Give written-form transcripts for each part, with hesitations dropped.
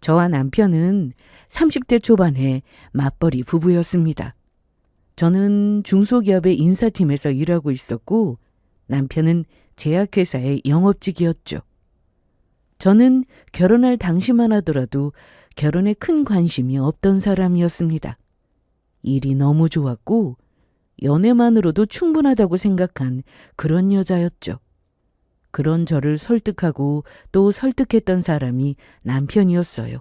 저와 남편은 30대 초반의 맞벌이 부부였습니다. 저는 중소기업의 인사팀에서 일하고 있었고 남편은 제약회사의 영업직이었죠. 저는 결혼할 당시만 하더라도 결혼에 큰 관심이 없던 사람이었습니다. 일이 너무 좋았고 연애만으로도 충분하다고 생각한 그런 여자였죠. 그런 저를 설득하고 또 설득했던 사람이 남편이었어요.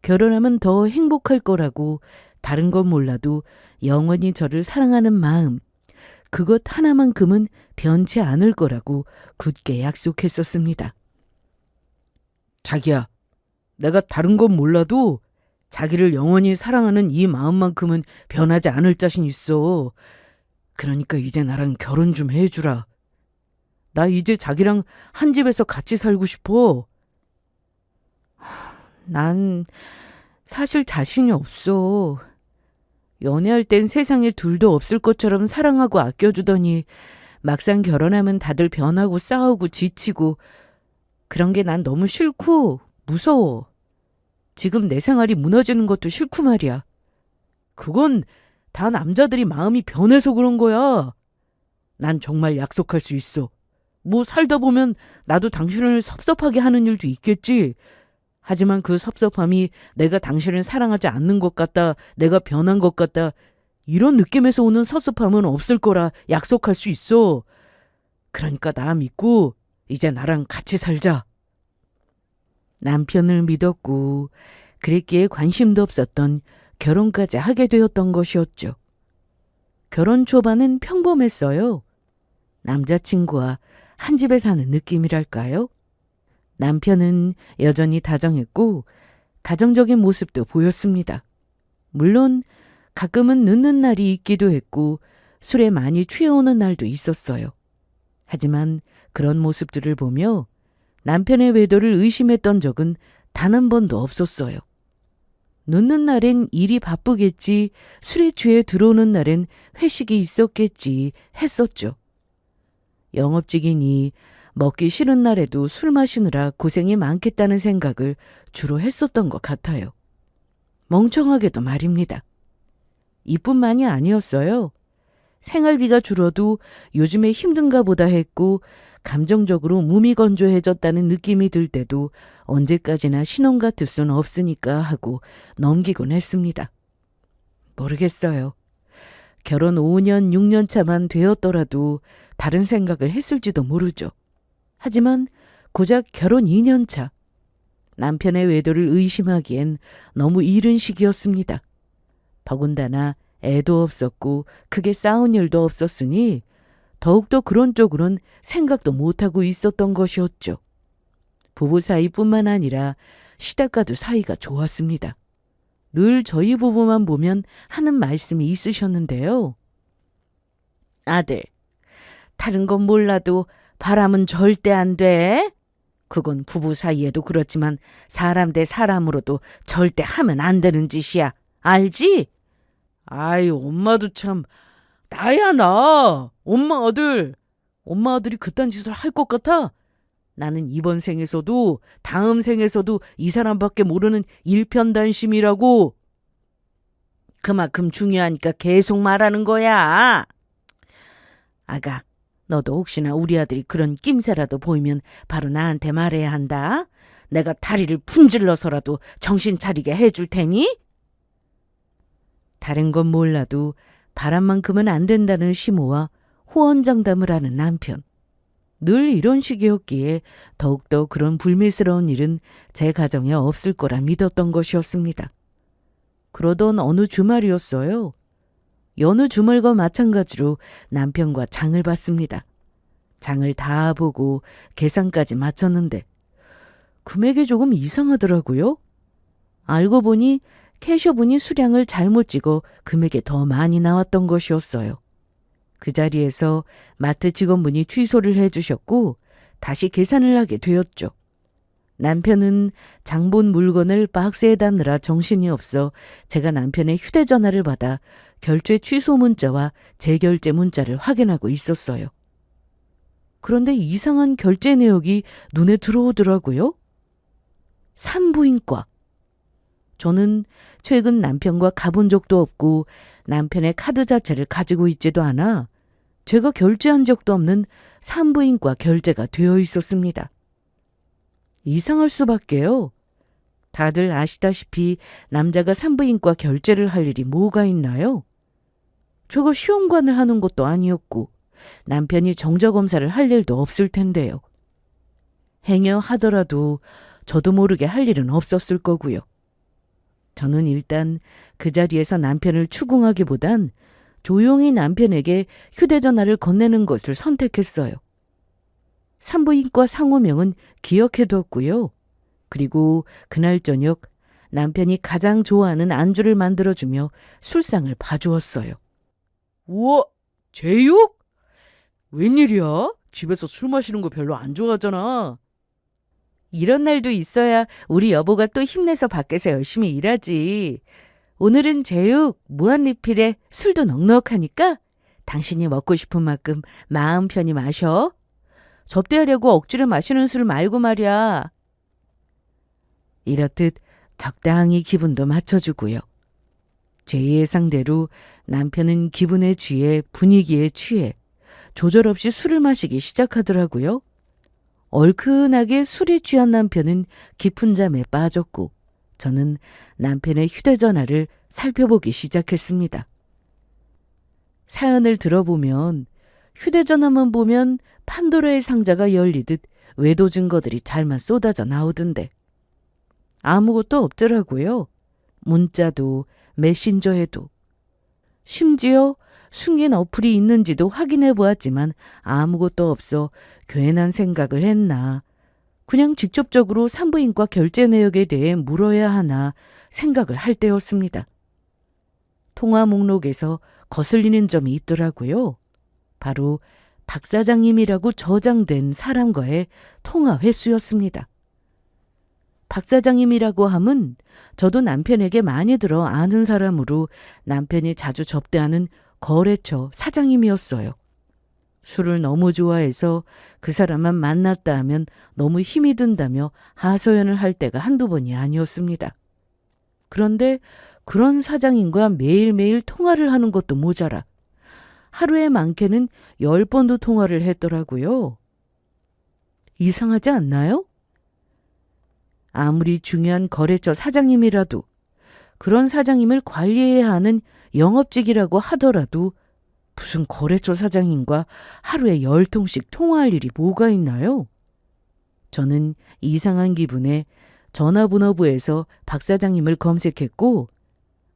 결혼하면 더 행복할 거라고 다른 건 몰라도 영원히 저를 사랑하는 마음, 그것 하나만큼은 변치 않을 거라고 굳게 약속했었습니다. 자기야, 내가 다른 건 몰라도 자기를 영원히 사랑하는 이 마음만큼은 변하지 않을 자신 있어. 그러니까 이제 나랑 결혼 좀 해주라. 나 이제 자기랑 한 집에서 같이 살고 싶어. 난 사실 자신이 없어. 연애할 땐 세상에 둘도 없을 것처럼 사랑하고 아껴주더니 막상 결혼하면 다들 변하고 싸우고 지치고 그런 게 난 너무 싫고 무서워. 지금 내 생활이 무너지는 것도 싫고 말이야. 그건 다 남자들이 마음이 변해서 그런 거야. 난 정말 약속할 수 있어. 뭐 살다 보면 나도 당신을 섭섭하게 하는 일도 있겠지. 하지만 그 섭섭함이 내가 당신을 사랑하지 않는 것 같다, 내가 변한 것 같다, 이런 느낌에서 오는 섭섭함은 없을 거라 약속할 수 있어. 그러니까 나 믿고 이제 나랑 같이 살자. 남편을 믿었고 그랬기에 관심도 없었던 결혼까지 하게 되었던 것이었죠. 결혼 초반은 평범했어요. 남자친구와 한 집에 사는 느낌이랄까요? 남편은 여전히 다정했고 가정적인 모습도 보였습니다. 물론 가끔은 늦는 날이 있기도 했고 술에 많이 취해오는 날도 있었어요. 하지만 그런 모습들을 보며 남편의 외도를 의심했던 적은 단 한 번도 없었어요. 늦는 날엔 일이 바쁘겠지, 술에 취해 들어오는 날엔 회식이 있었겠지 했었죠. 영업직이니 먹기 싫은 날에도 술 마시느라 고생이 많겠다는 생각을 주로 했었던 것 같아요. 멍청하게도 말입니다. 이뿐만이 아니었어요. 생활비가 줄어도 요즘에 힘든가 보다 했고 감정적으로 무미건조해졌다는 느낌이 들 때도 언제까지나 신혼 같을 수는 없으니까 하고 넘기곤 했습니다. 모르겠어요. 결혼 5년, 6년 차만 되었더라도 다른 생각을 했을지도 모르죠. 하지만 고작 결혼 2년 차, 남편의 외도를 의심하기엔 너무 이른 시기였습니다. 더군다나 애도 없었고 크게 싸운 일도 없었으니 더욱더 그런 쪽으론 생각도 못하고 있었던 것이었죠. 부부 사이뿐만 아니라 시댁과도 사이가 좋았습니다. 늘 저희 부부만 보면 하는 말씀이 있으셨는데요. 아들, 다른 건 몰라도 바람은 절대 안 돼. 그건 부부 사이에도 그렇지만 사람 대 사람으로도 절대 하면 안 되는 짓이야. 알지? 아이, 엄마도 참... 나야 나. 엄마 아들이 그딴 짓을 할 것 같아? 나는 이번 생에서도 다음 생에서도 이 사람밖에 모르는 일편단심이라고. 그만큼 중요하니까 계속 말하는 거야. 아가, 너도 혹시나 우리 아들이 그런 낌새라도 보이면 바로 나한테 말해야 한다. 내가 다리를 분질러서라도 정신 차리게 해줄 테니. 다른 건 몰라도 바람만큼은 안 된다는 심호와 호언장담을 하는 남편. 늘 이런 식이었기에 더욱더 그런 불미스러운 일은 제 가정에 없을 거라 믿었던 것이었습니다. 그러던 어느 주말이었어요. 여느 주말과 마찬가지로 남편과 장을 봤습니다. 장을 다 보고 계산까지 마쳤는데 금액이 조금 이상하더라고요. 알고 보니 캐셔분이 수량을 잘못 찍어 금액이 더 많이 나왔던 것이었어요. 그 자리에서 마트 직원분이 취소를 해주셨고 다시 계산을 하게 되었죠. 남편은 장본 물건을 박스에 담느라 정신이 없어 제가 남편의 휴대전화를 받아 결제 취소 문자와 재결제 문자를 확인하고 있었어요. 그런데 이상한 결제 내역이 눈에 들어오더라고요. 산부인과. 저는 최근 남편과 가본 적도 없고 남편의 카드 자체를 가지고 있지도 않아 제가 결제한 적도 없는 산부인과 결제가 되어 있었습니다. 이상할 수밖에요. 다들 아시다시피 남자가 산부인과 결제를 할 일이 뭐가 있나요? 제가 시험관을 하는 것도 아니었고 남편이 정자검사를 할 일도 없을 텐데요. 행여 하더라도 저도 모르게 할 일은 없었을 거고요. 저는 일단 그 자리에서 남편을 추궁하기보단 조용히 남편에게 휴대전화를 건네는 것을 선택했어요. 산부인과 상호명은 기억해두었고요. 그리고 그날 저녁 남편이 가장 좋아하는 안주를 만들어주며 술상을 봐주었어요. 우와, 제육? 웬일이야? 집에서 술 마시는 거 별로 안 좋아하잖아. 이런 날도 있어야 우리 여보가 또 힘내서 밖에서 열심히 일하지. 오늘은 제육, 무한리필에 술도 넉넉하니까 당신이 먹고 싶은 만큼 마음 편히 마셔. 접대하려고 억지로 마시는 술 말고 말이야. 이렇듯 적당히 기분도 맞춰주고요. 제 예상대로 남편은 기분에 취해 분위기에 취해 조절없이 술을 마시기 시작하더라고요. 얼큰하게 술에 취한 남편은 깊은 잠에 빠졌고 저는 남편의 휴대전화를 살펴보기 시작했습니다. 사연을 들어보면 휴대전화만 보면 판도라의 상자가 열리듯 외도 증거들이 잘만 쏟아져 나오던데 아무것도 없더라고요. 문자도 메신저에도. 심지어 숨긴 어플이 있는지도 확인해 보았지만 아무것도 없어 괜한 생각을 했나. 그냥 직접적으로 산부인과 결제 내역에 대해 물어야 하나 생각을 할 때였습니다. 통화 목록에서 거슬리는 점이 있더라고요. 바로 박 사장님이라고 저장된 사람과의 통화 횟수였습니다. 박 사장님이라고 함은 저도 남편에게 많이 들어 아는 사람으로 남편이 자주 접대하는 거래처 사장님이었어요. 술을 너무 좋아해서 그 사람만 만났다 하면 너무 힘이 든다며 하소연을 할 때가 한두 번이 아니었습니다. 그런데 그런 사장님과 매일매일 통화를 하는 것도 모자라 하루에 많게는 10번도 통화를 했더라고요. 이상하지 않나요? 아무리 중요한 거래처 사장님이라도 그런 사장님을 관리해야 하는 영업직이라고 하더라도 무슨 거래처 사장님과 하루에 10통씩 통화할 일이 뭐가 있나요? 저는 이상한 기분에 전화번호부에서 박 사장님을 검색했고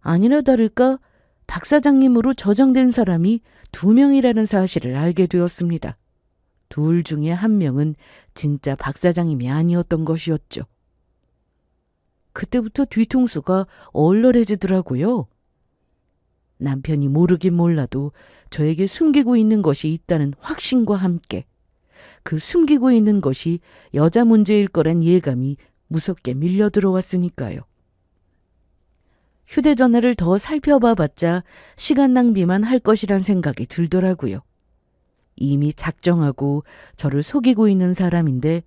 아니나 다를까 박 사장님으로 저장된 사람이 2명이라는 사실을 알게 되었습니다. 둘 중에 한 명은 진짜 박 사장님이 아니었던 것이었죠. 그때부터 뒤통수가 얼얼해지더라고요. 남편이 모르긴 몰라도 저에게 숨기고 있는 것이 있다는 확신과 함께 그 숨기고 있는 것이 여자 문제일 거란 예감이 무섭게 밀려 들어왔으니까요. 휴대전화를 더 살펴봐봤자 시간 낭비만 할 것이란 생각이 들더라고요. 이미 작정하고 저를 속이고 있는 사람인데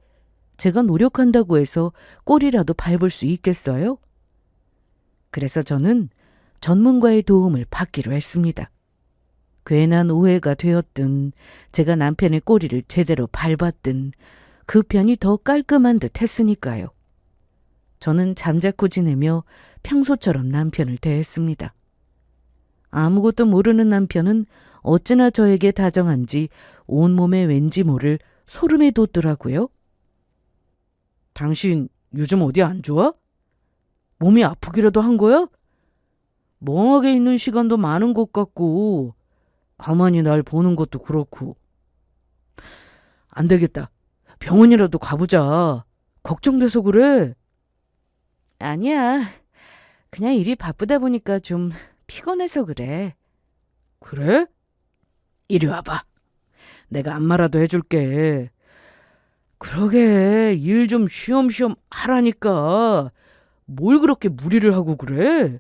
제가 노력한다고 해서 꼬리라도 밟을 수 있겠어요? 그래서 저는 전문가의 도움을 받기로 했습니다. 괜한 오해가 되었든 제가 남편의 꼬리를 제대로 밟았든 그 편이 더 깔끔한 듯 했으니까요. 저는 잠자코 지내며 평소처럼 남편을 대했습니다. 아무것도 모르는 남편은 어찌나 저에게 다정한지 온몸에 왠지 모를 소름이 돋더라고요. 당신 요즘 어디 안 좋아? 몸이 아프기라도 한 거야? 멍하게 있는 시간도 많은 것 같고 가만히 날 보는 것도 그렇고. 안 되겠다. 병원이라도 가보자. 걱정돼서 그래. 아니야. 그냥 일이 바쁘다 보니까 좀 피곤해서 그래. 그래? 이리 와봐. 내가 안마라도 해줄게. 그러게 일 좀 쉬엄쉬엄 하라니까. 뭘 그렇게 무리를 하고 그래?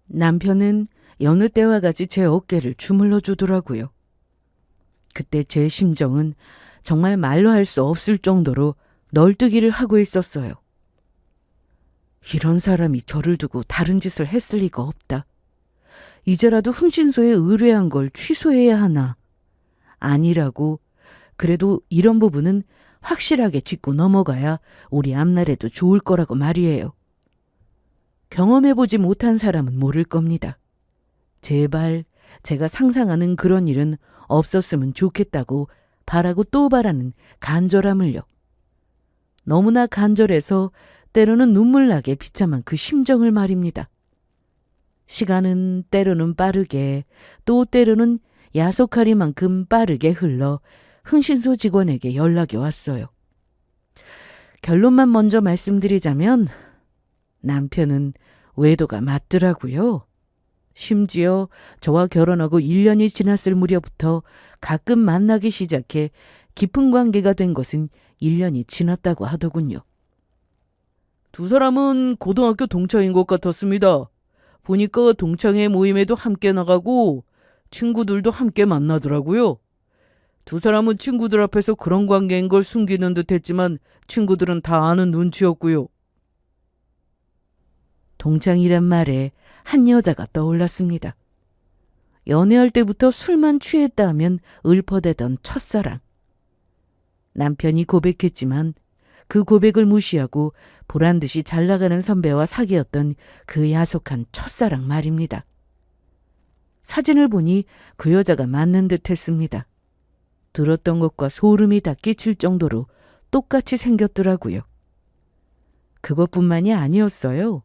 남편은 여느 때와 같이 제 어깨를 주물러 주더라고요. 그때 제 심정은 정말 말로 할 수 없을 정도로 널뛰기를 하고 있었어요. 이런 사람이 저를 두고 다른 짓을 했을 리가 없다. 이제라도 흥신소에 의뢰한 걸 취소해야 하나? 아니라고. 그래도 이런 부분은 확실하게 짚고 넘어가야 우리 앞날에도 좋을 거라고 말이에요. 경험해보지 못한 사람은 모를 겁니다. 제발 제가 상상하는 그런 일은 없었으면 좋겠다고 바라고 또 바라는 간절함을요. 너무나 간절해서 때로는 눈물 나게 비참한 그 심정을 말입니다. 시간은 때로는 빠르게 또 때로는 야속하리만큼 빠르게 흘러 흥신소 직원에게 연락이 왔어요. 결론만 먼저 말씀드리자면 남편은 외도가 맞더라고요. 심지어 저와 결혼하고 1년이 지났을 무렵부터 가끔 만나기 시작해 깊은 관계가 된 것은 1년이 지났다고 하더군요. 두 사람은 고등학교 동창인 것 같았습니다. 보니까 동창회 모임에도 함께 나가고 친구들도 함께 만나더라고요. 두 사람은 친구들 앞에서 그런 관계인 걸 숨기는 듯 했지만 친구들은 다 아는 눈치였고요. 동창이란 말에 한 여자가 떠올랐습니다. 연애할 때부터 술만 취했다 하면 읊어대던 첫사랑. 남편이 고백했지만 그 고백을 무시하고 보란듯이 잘나가는 선배와 사귀었던 그 야속한 첫사랑 말입니다. 사진을 보니 그 여자가 맞는 듯 했습니다. 들었던 것과 소름이 다 끼칠 정도로 똑같이 생겼더라고요. 그것뿐만이 아니었어요.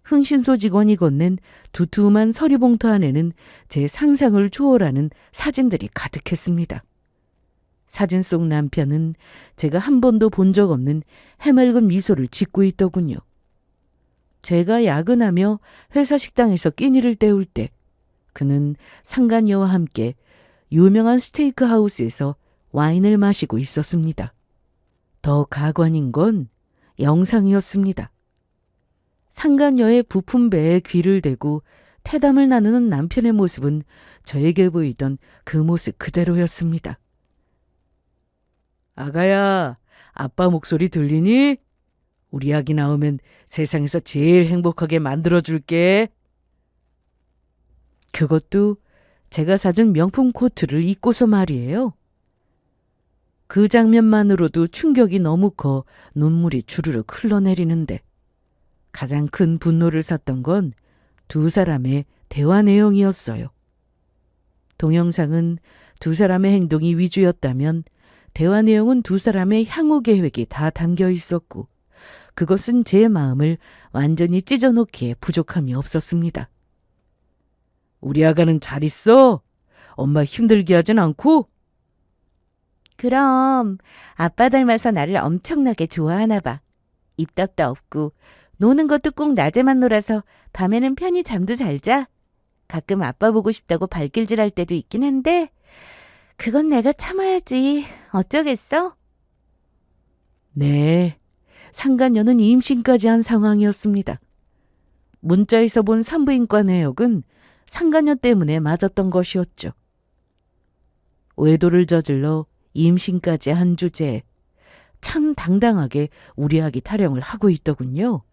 흥신소 직원이 건넨 두툼한 서류봉투 안에는 제 상상을 초월하는 사진들이 가득했습니다. 사진 속 남편은 제가 한 번도 본 적 없는 해맑은 미소를 짓고 있더군요. 제가 야근하며 회사 식당에서 끼니를 때울 때 그는 상간녀와 함께 유명한 스테이크 하우스에서 와인을 마시고 있었습니다. 더 가관인 건 영상이었습니다. 상간녀의 부푼 배에 귀를 대고 태담을 나누는 남편의 모습은 저에게 보이던 그 모습 그대로였습니다. 아가야, 아빠 목소리 들리니? 우리 아기 나오면 세상에서 제일 행복하게 만들어줄게. 그것도 제가 사준 명품 코트를 입고서 말이에요. 그 장면만으로도 충격이 너무 커 눈물이 주르륵 흘러내리는데 가장 큰 분노를 샀던 건 두 사람의 대화 내용이었어요. 동영상은 두 사람의 행동이 위주였다면 대화 내용은 두 사람의 향후 계획이 다 담겨 있었고 그것은 제 마음을 완전히 찢어놓기에 부족함이 없었습니다. 우리 아가는 잘 있어? 엄마 힘들게 하진 않고? 그럼 아빠 닮아서 나를 엄청나게 좋아하나 봐. 입답도 없고 노는 것도 꼭 낮에만 놀아서 밤에는 편히 잠도 잘 자. 가끔 아빠 보고 싶다고 발길질할 때도 있긴 한데 그건 내가 참아야지. 어쩌겠어? 네, 상간녀는 임신까지 한 상황이었습니다. 문자에서 본 산부인과 내역은 상간녀 때문에 맞았던 것이었죠. 외도를 저질러 임신까지 한 주제에 참 당당하게 우리 아기 타령을 하고 있더군요.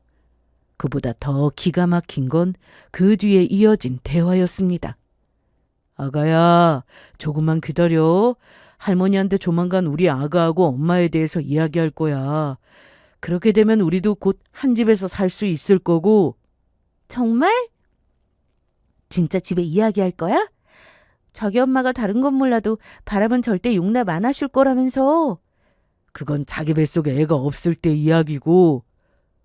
그보다 더 기가 막힌 건 그 뒤에 이어진 대화였습니다. 아가야, 조금만 기다려. 할머니한테 조만간 우리 아가하고 엄마에 대해서 이야기할 거야. 그렇게 되면 우리도 곧 한 집에서 살 수 있을 거고. 정말? 진짜 집에 이야기할 거야? 자기 엄마가 다른 건 몰라도 바람은 절대 용납 안 하실 거라면서. 그건 자기 뱃속에 애가 없을 때 이야기고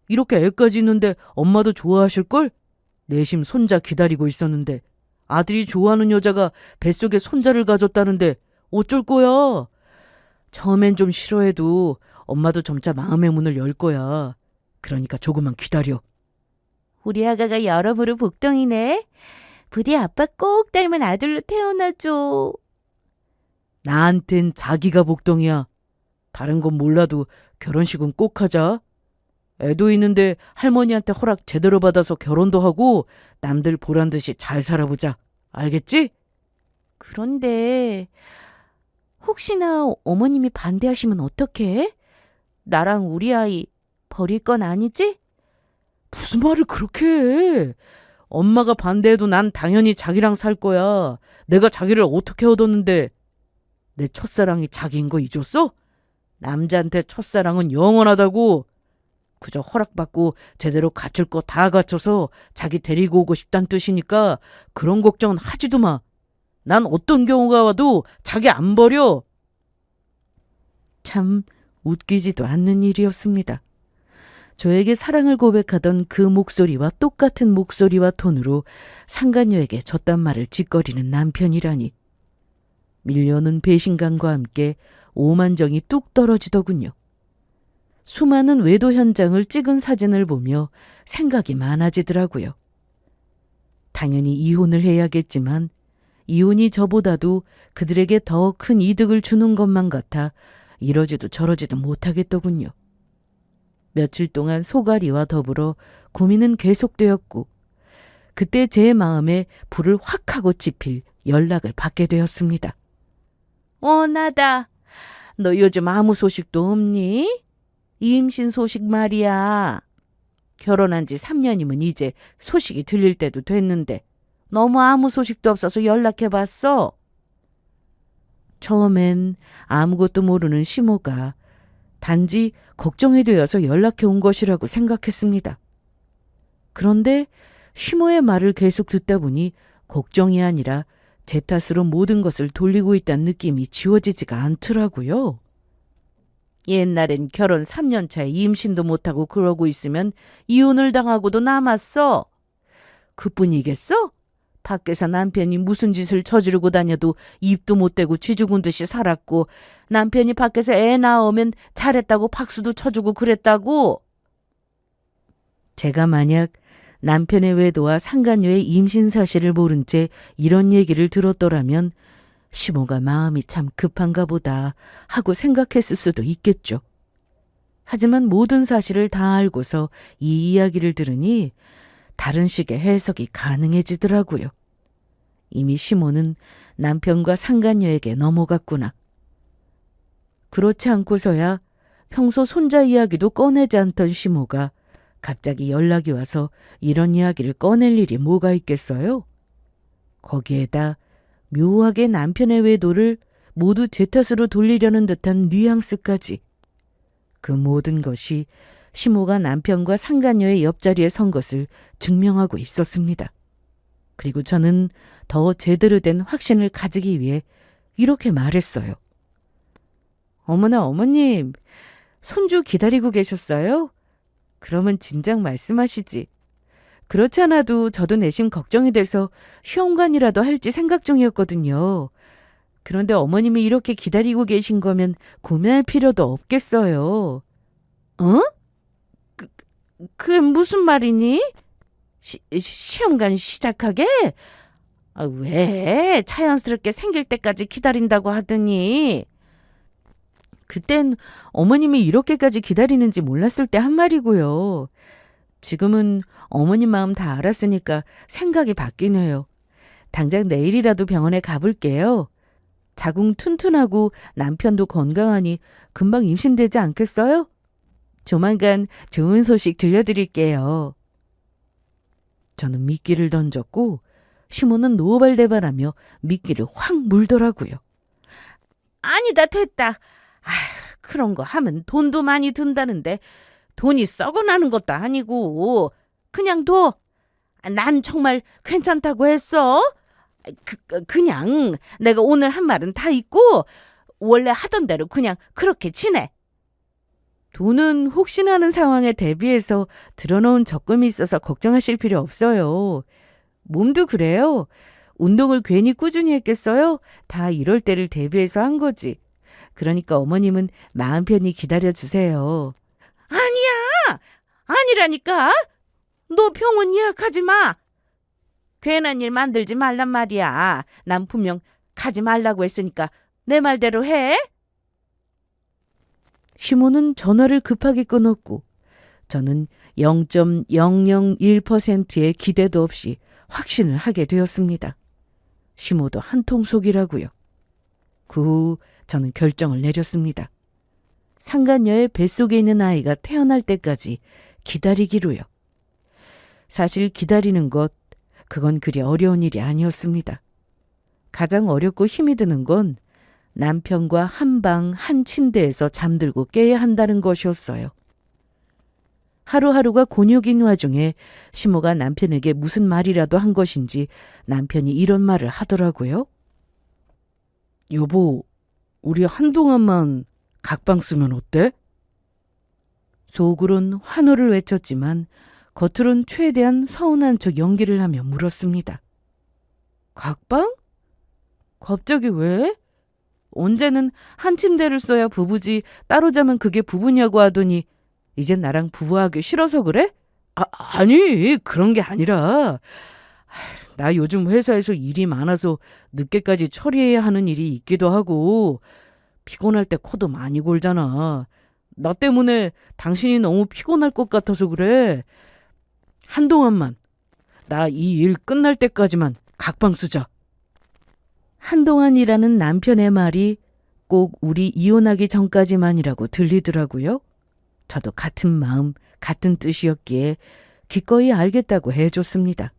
이렇게 애까지 있는데 엄마도 좋아하실걸? 내심 손자 기다리고 있었는데 아들이 좋아하는 여자가 뱃속에 손자를 가졌다는데 어쩔 거야? 처음엔 좀 싫어해도 엄마도 점차 마음의 문을 열 거야. 그러니까 조금만 기다려. 우리 아가가 여러모로 복덩이네. 부디 아빠 꼭 닮은 아들로 태어나줘. 나한텐 자기가 복덩이야. 다른 건 몰라도 결혼식은 꼭 하자. 애도 있는데 할머니한테 허락 제대로 받아서 결혼도 하고 남들 보란 듯이 잘 살아보자. 알겠지? 그런데 혹시나 어머님이 반대하시면 어떡해? 나랑 우리 아이 버릴 건 아니지? 무슨 말을 그렇게 해? 엄마가 반대해도 난 당연히 자기랑 살 거야. 내가 자기를 어떻게 얻었는데. 내 첫사랑이 자기인 거 잊었어? 남자한테 첫사랑은 영원하다고. 그저 허락받고 제대로 갖출 거 다 갖춰서 자기 데리고 오고 싶단 뜻이니까 그런 걱정은 하지도 마. 난 어떤 경우가 와도 자기 안 버려. 참 웃기지도 않는 일이었습니다. 저에게 사랑을 고백하던 그 목소리와 똑같은 목소리와 톤으로 상간녀에게 저딴 말을 짓거리는 남편이라니. 밀려오는 배신감과 함께 오만정이 뚝 떨어지더군요. 수많은 외도 현장을 찍은 사진을 보며 생각이 많아지더라고요. 당연히 이혼을 해야겠지만 이혼이 저보다도 그들에게 더 큰 이득을 주는 것만 같아 이러지도 저러지도 못하겠더군요. 며칠 동안 소가리와 더불어 고민은 계속되었고 그때 제 마음에 불을 확 하고 지필 연락을 받게 되었습니다. 나다. 너 요즘 아무 소식도 없니? 임신 소식 말이야. 결혼한 지 3년이면 이제 소식이 들릴 때도 됐는데 너무 아무 소식도 없어서 연락해봤어. 처음엔 아무것도 모르는 시모가 단지 걱정이 되어서 연락해 온 것이라고 생각했습니다. 그런데 시모의 말을 계속 듣다 보니 걱정이 아니라 제 탓으로 모든 것을 돌리고 있다는 느낌이 지워지지가 않더라고요. 옛날엔 결혼 3년 차에 임신도 못하고 그러고 있으면 이혼을 당하고도 남았어. 그뿐이겠어? 밖에서 남편이 무슨 짓을 저지르고 다녀도 입도 못 대고 쥐 죽은 듯이 살았고 남편이 밖에서 애 낳으면 잘했다고 박수도 쳐주고 그랬다고. 제가 만약 남편의 외도와 상간녀의 임신 사실을 모른 채 이런 얘기를 들었더라면 시모가 마음이 참 급한가 보다 하고 생각했을 수도 있겠죠. 하지만 모든 사실을 다 알고서 이 이야기를 들으니 다른 식의 해석이 가능해지더라고요. 이미 시모는 남편과 상간녀에게 넘어갔구나. 그렇지 않고서야 평소 손자 이야기도 꺼내지 않던 시모가 갑자기 연락이 와서 이런 이야기를 꺼낼 일이 뭐가 있겠어요? 거기에다 묘하게 남편의 외도를 모두 제 탓으로 돌리려는 듯한 뉘앙스까지. 그 모든 것이 시모가 남편과 상간녀의 옆자리에 선 것을 증명하고 있었습니다. 그리고 저는 더 제대로 된 확신을 가지기 위해 이렇게 말했어요. 어머나 어머님, 손주 기다리고 계셨어요? 그러면 진작 말씀하시지. 그렇지 않아도 저도 내심 걱정이 돼서 시험관이라도 할지 생각 중이었거든요. 그런데 어머님이 이렇게 기다리고 계신 거면 고민할 필요도 없겠어요. 어? 그게 무슨 말이니? 시험관 시작하게? 왜? 자연스럽게 생길 때까지 기다린다고 하더니. 그땐 어머님이 이렇게까지 기다리는지 몰랐을 때 한 말이고요. 지금은 어머님 마음 다 알았으니까 생각이 바뀌네요. 당장 내일이라도 병원에 가볼게요. 자궁 튼튼하고 남편도 건강하니 금방 임신되지 않겠어요? 조만간 좋은 소식 들려드릴게요. 저는 미끼를 던졌고 시모는 노발대발하며 미끼를 확 물더라고요. 아니다 됐다. 그런 거 하면 돈도 많이 든다는데 돈이 썩어나는 것도 아니고 그냥 둬. 난 정말 괜찮다고 했어. 그냥 내가 오늘 한 말은 다 있고 원래 하던 대로 그냥 그렇게 지내. 돈은 혹시나 하는 상황에 대비해서 들어놓은 적금이 있어서 걱정하실 필요 없어요. 몸도 그래요. 운동을 괜히 꾸준히 했겠어요? 다 이럴 때를 대비해서 한 거지. 그러니까 어머님은 마음 편히 기다려주세요. 아니야! 아니라니까! 너 병원 예약하지 마! 괜한 일 만들지 말란 말이야. 난 분명 가지 말라고 했으니까 내 말대로 해. 시모는 전화를 급하게 끊었고 저는 0.001%의 기대도 없이 확신을 하게 되었습니다. 시모도 한통속이라고요. 그 후 저는 결정을 내렸습니다. 상간녀의 뱃속에 있는 아이가 태어날 때까지 기다리기로요. 사실 기다리는 것, 그건 그리 어려운 일이 아니었습니다. 가장 어렵고 힘이 드는 건 남편과 한 방, 한 침대에서 잠들고 깨야 한다는 것이었어요. 하루하루가 곤욕인 와중에 시모가 남편에게 무슨 말이라도 한 것인지 남편이 이런 말을 하더라고요. 여보, 우리 한동안만 각방 쓰면 어때? 속으론 환호를 외쳤지만 겉으론 최대한 서운한 척 연기를 하며 물었습니다. 각방? 갑자기 왜? 언제는 한 침대를 써야 부부지 따로 자면 그게 부부냐고 하더니 이젠 나랑 부부하기 싫어서 그래? 아니 그런 게 아니라 나 요즘 회사에서 일이 많아서 늦게까지 처리해야 하는 일이 있기도 하고 피곤할 때 코도 많이 골잖아. 나 때문에 당신이 너무 피곤할 것 같아서 그래. 한동안만 나 이 일 끝날 때까지만 각방 쓰자. 한동안이라는 남편의 말이 꼭 우리 이혼하기 전까지만이라고 들리더라고요. 저도 같은 마음, 같은 뜻이었기에 기꺼이 알겠다고 해줬습니다.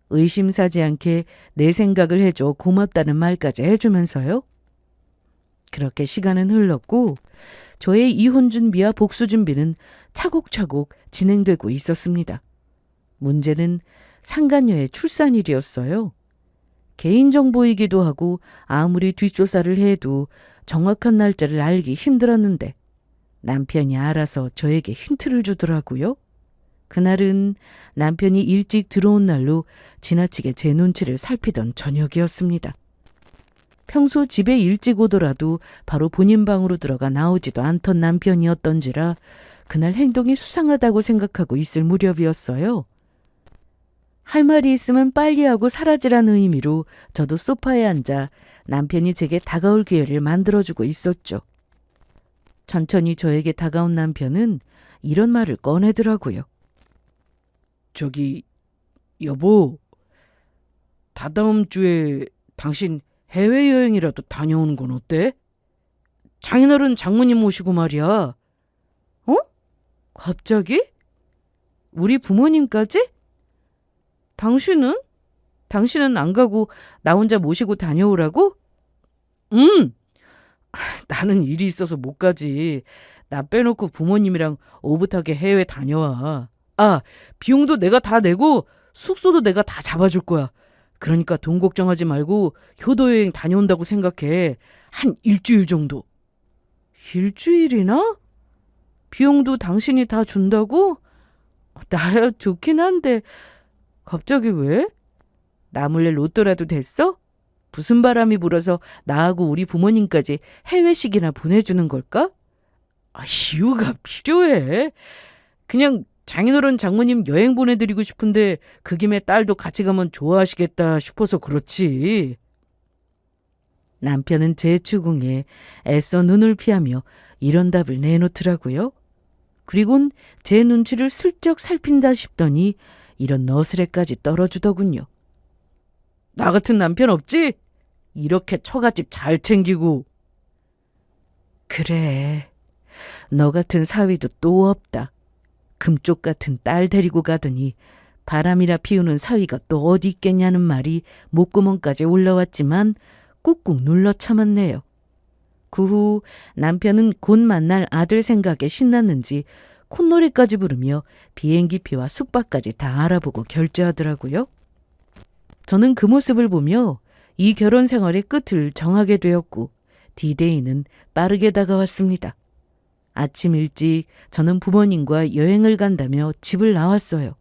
의심사지 않게 내 생각을 해줘 고맙다는 말까지 해주면서요. 그렇게 시간은 흘렀고 저의 이혼 준비와 복수 준비는 차곡차곡 진행되고 있었습니다. 문제는 상간녀의 출산일이었어요. 개인정보이기도 하고 아무리 뒷조사를 해도 정확한 날짜를 알기 힘들었는데 남편이 알아서 저에게 힌트를 주더라고요. 그날은 남편이 일찍 들어온 날로 지나치게 제 눈치를 살피던 저녁이었습니다. 평소 집에 일찍 오더라도 바로 본인 방으로 들어가 나오지도 않던 남편이었던지라 그날 행동이 수상하다고 생각하고 있을 무렵이었어요. 할 말이 있으면 빨리 하고 사라지란 의미로 저도 소파에 앉아 남편이 제게 다가올 기회를 만들어주고 있었죠. 천천히 저에게 다가온 남편은 이런 말을 꺼내더라고요. 저기 여보, 다다음 주에 당신 해외여행이라도 다녀오는 건 어때? 장인어른 장모님 모시고 말이야. 어? 갑자기? 우리 부모님까지? 당신은? 당신은 안 가고 나 혼자 모시고 다녀오라고? 응. 나는 일이 있어서 못 가지. 나 빼놓고 부모님이랑 오붓하게 해외 다녀와. 비용도 내가 다 내고 숙소도 내가 다 잡아줄 거야. 그러니까 돈 걱정하지 말고 효도여행 다녀온다고 생각해. 한 일주일 정도. 일주일이나? 비용도 당신이 다 준다고? 나야 좋긴 한데 갑자기 왜? 나 몰래 로또라도 됐어? 무슨 바람이 불어서 나하고 우리 부모님까지 해외식이나 보내주는 걸까? 이유가 필요해. 그냥 장인어른 장모님 여행 보내드리고 싶은데 그 김에 딸도 같이 가면 좋아하시겠다 싶어서 그렇지. 남편은 제 추궁에 애써 눈을 피하며 이런 답을 내놓더라고요. 그리곤 제 눈치를 슬쩍 살핀다 싶더니 이런 너스레까지 떨어주더군요. 나 같은 남편 없지? 이렇게 처갓집 잘 챙기고. 그래, 너 같은 사위도 또 없다. 금쪽 같은 딸 데리고 가더니 바람이나 피우는 사위가 또 어디 있겠냐는 말이 목구멍까지 올라왔지만 꾹꾹 눌러 참았네요. 그 후 남편은 곧 만날 아들 생각에 신났는지 콧노래까지 부르며 비행기표와 숙박까지 다 알아보고 결제하더라고요. 저는 그 모습을 보며 이 결혼 생활의 끝을 정하게 되었고 디데이는 빠르게 다가왔습니다. 아침 일찍 저는 부모님과 여행을 간다며 집을 나왔어요.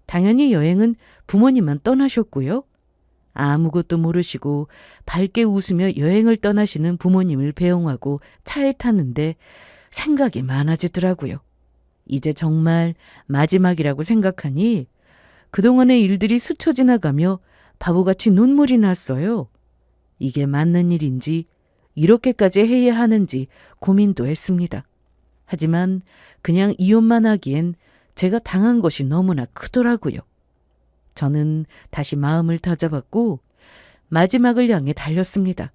당연히 여행은 부모님만 떠나셨고요. 아무것도 모르시고 밝게 웃으며 여행을 떠나시는 부모님을 배웅하고 차에 탔는데 생각이 많아지더라고요. 이제 정말 마지막이라고 생각하니 그동안의 일들이 스쳐 지나가며 바보같이 눈물이 났어요. 이게 맞는 일인지 이렇게까지 해야 하는지 고민도 했습니다. 하지만 그냥 이혼만 하기엔 제가 당한 것이 너무나 크더라고요. 저는 다시 마음을 다잡았고 마지막을 향해 달렸습니다.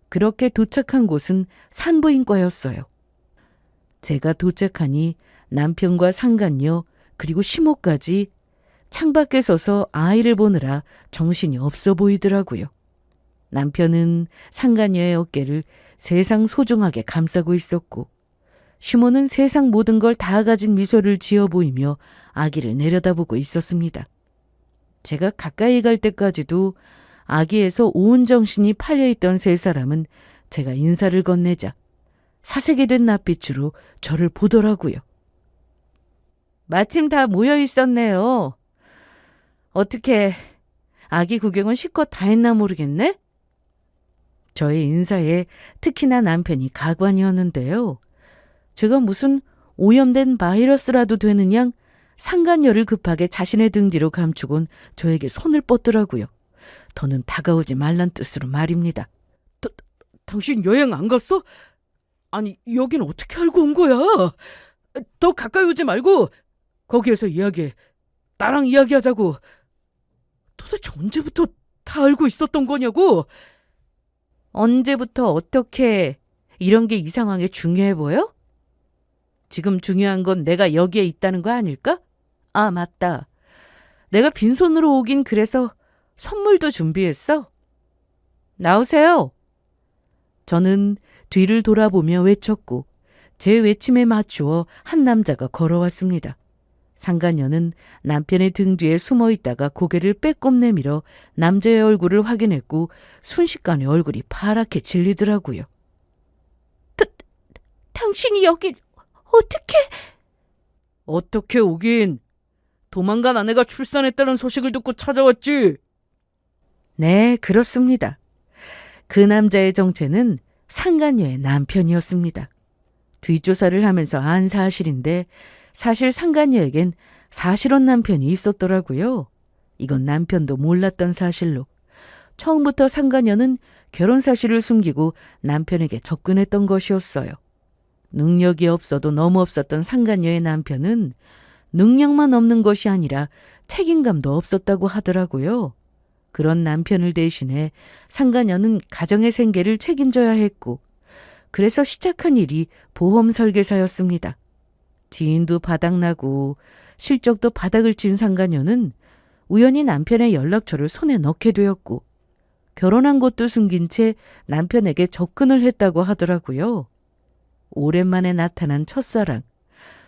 그렇게 도착한 곳은 산부인과였어요. 제가 도착하니 남편과 상간녀 그리고 시모까지 창밖에 서서 아이를 보느라 정신이 없어 보이더라고요. 남편은 상간녀의 어깨를 세상 소중하게 감싸고 있었고 시모는 세상 모든 걸 다 가진 미소를 지어 보이며 아기를 내려다보고 있었습니다. 제가 가까이 갈 때까지도 아기에서 온 정신이 팔려있던 세 사람은 제가 인사를 건네자 사색이 된 낯빛으로 저를 보더라고요. 마침 다 모여 있었네요. 어떻게 아기 구경은 실컷 다 했나 모르겠네? 저의 인사에 특히나 남편이 가관이었는데요. 제가 무슨 오염된 바이러스라도 되는 양 상간녀를 급하게 자신의 등 뒤로 감추곤 저에게 손을 뻗더라고요. 더는 다가오지 말란 뜻으로 말입니다. 당신 여행 안 갔어? 아니, 여긴 어떻게 알고 온 거야? 더 가까이 오지 말고 거기에서 이야기해. 나랑 이야기하자고. 도대체 언제부터 다 알고 있었던 거냐고? 언제부터 어떻게 이런 게 이 상황에 중요해 보여? 지금 중요한 건 내가 여기에 있다는 거 아닐까? 아, 맞다. 내가 빈손으로 오긴 그래서 선물도 준비했어. 나오세요. 저는 뒤를 돌아보며 외쳤고 제 외침에 맞추어 한 남자가 걸어왔습니다. 상간녀는 남편의 등 뒤에 숨어 있다가 고개를 빼꼼 내밀어 남자의 얼굴을 확인했고 순식간에 얼굴이 파랗게 질리더라고요. 당신이 여기 어떻게 오긴. 도망간 아내가 출산했다는 소식을 듣고 찾아왔지. 네, 그렇습니다. 그 남자의 정체는 상간녀의 남편이었습니다. 뒷조사를 하면서 안 사실인데 사실 상간녀에겐 사실혼 남편이 있었더라고요. 이건 남편도 몰랐던 사실로. 처음부터 상간녀는 결혼 사실을 숨기고 남편에게 접근했던 것이었어요. 능력이 없어도 너무 없었던 상간녀의 남편은 능력만 없는 것이 아니라 책임감도 없었다고 하더라고요. 그런 남편을 대신해 상간녀는 가정의 생계를 책임져야 했고 그래서 시작한 일이 보험 설계사였습니다. 지인도 바닥나고 실적도 바닥을 친 상간녀는 우연히 남편의 연락처를 손에 넣게 되었고 결혼한 것도 숨긴 채 남편에게 접근을 했다고 하더라고요. 오랜만에 나타난 첫사랑,